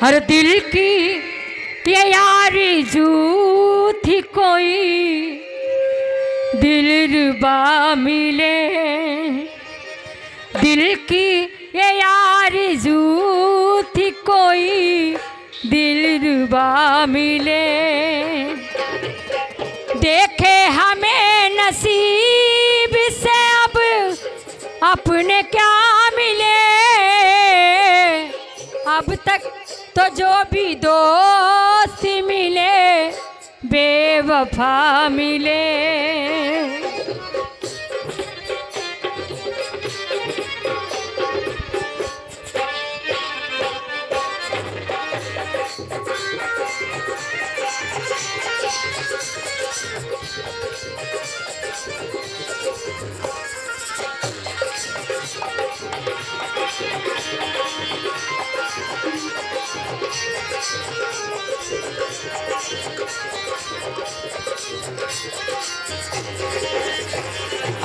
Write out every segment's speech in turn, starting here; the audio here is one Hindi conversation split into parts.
हर दिल की ये आरज़ू थी कोई दिलरुबा मिले, दिल की ये आरज़ू थी कोई दिलरुबा मिले। देखे हमें नसीब से अब अपने क्या मिले, अब तक तो जो भी दोस्त मिले बेवफा मिले।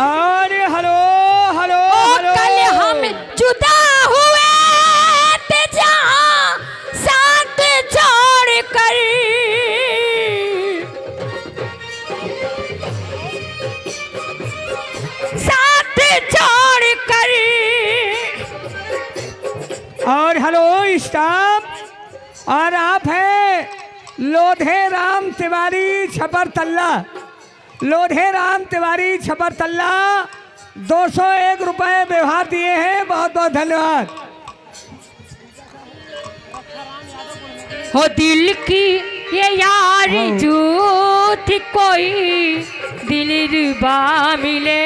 अरे हेलो हेलो हेलो, कल हम जुदा हुए थे जहाँ साथ छोड़ कर, साथ छोड़ कर। और हेलो स्टाफ, और आप हैं लोधे राम तिवारी छपरतल्ला, लोधे राम तिवारी छपरतल्ला 201 रुपए व्यवहार दिए हैं, बहुत बहुत धन्यवाद। हो दिल की ये आरज़ू थी कोई दिलरुबा मिले,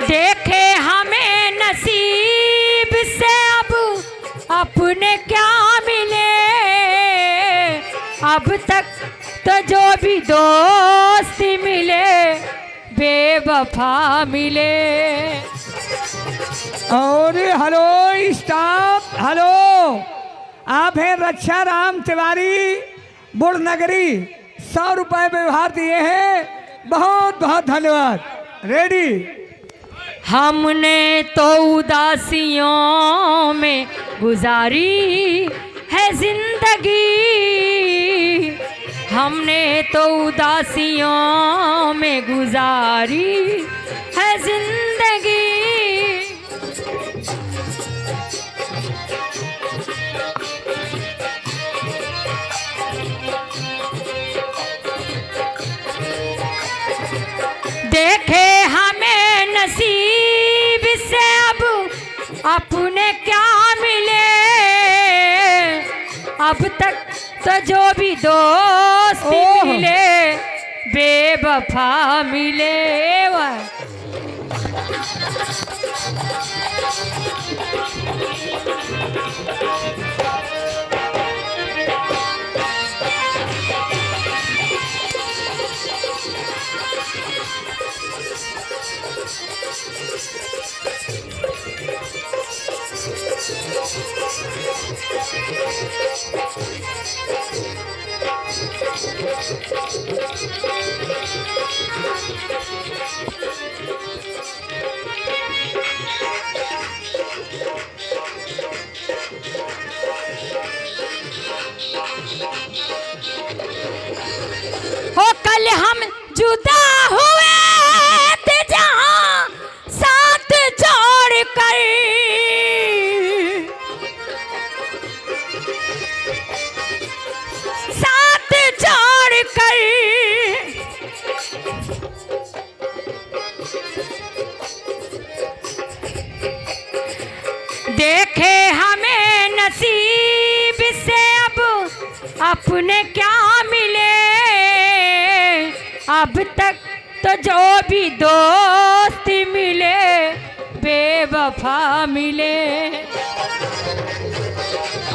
देखे हमें नसीब से अब अपने क्या मिले, अब तक तो जो भी दोस्त मिले बेवफा मिले। और हेलो स्टाफ, हेलो, आप हैं रक्षा राम तिवारी बुढ़नगरी 100 रुपए व्यवहार दिए हैं, बहुत बहुत धन्यवाद। रेडी। हमने तो उदासियों में गुजारी है जिंदगी, हमने तो उदासियों में गुजारी है जिंदगी। देखे हमें नसीब से अब अपने क्या मिले, अब तक तो जो भी दोस्त मिले बेवफा मिले। हो कल हम जुदा हुए थे जहाँ साथ छोड़ कर, साथ छोड़ कर। देखे हमें नसीब से अब अपने क्या मिले, अब तक तो जो भी दोस्त मिले बेवफा मिले।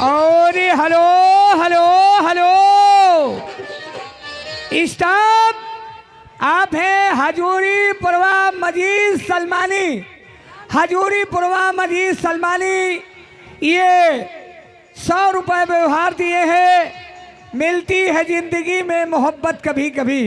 और हेलो हेलो हेलो स्टाफ, आप हैं हजूरी पुरवा मजीद सलमानी, हजूरी पुरवा मजीद सलमानी, ये 100 रुपए व्यवहार दिए हैं। मिलती है जिंदगी में मोहब्बत कभी कभी।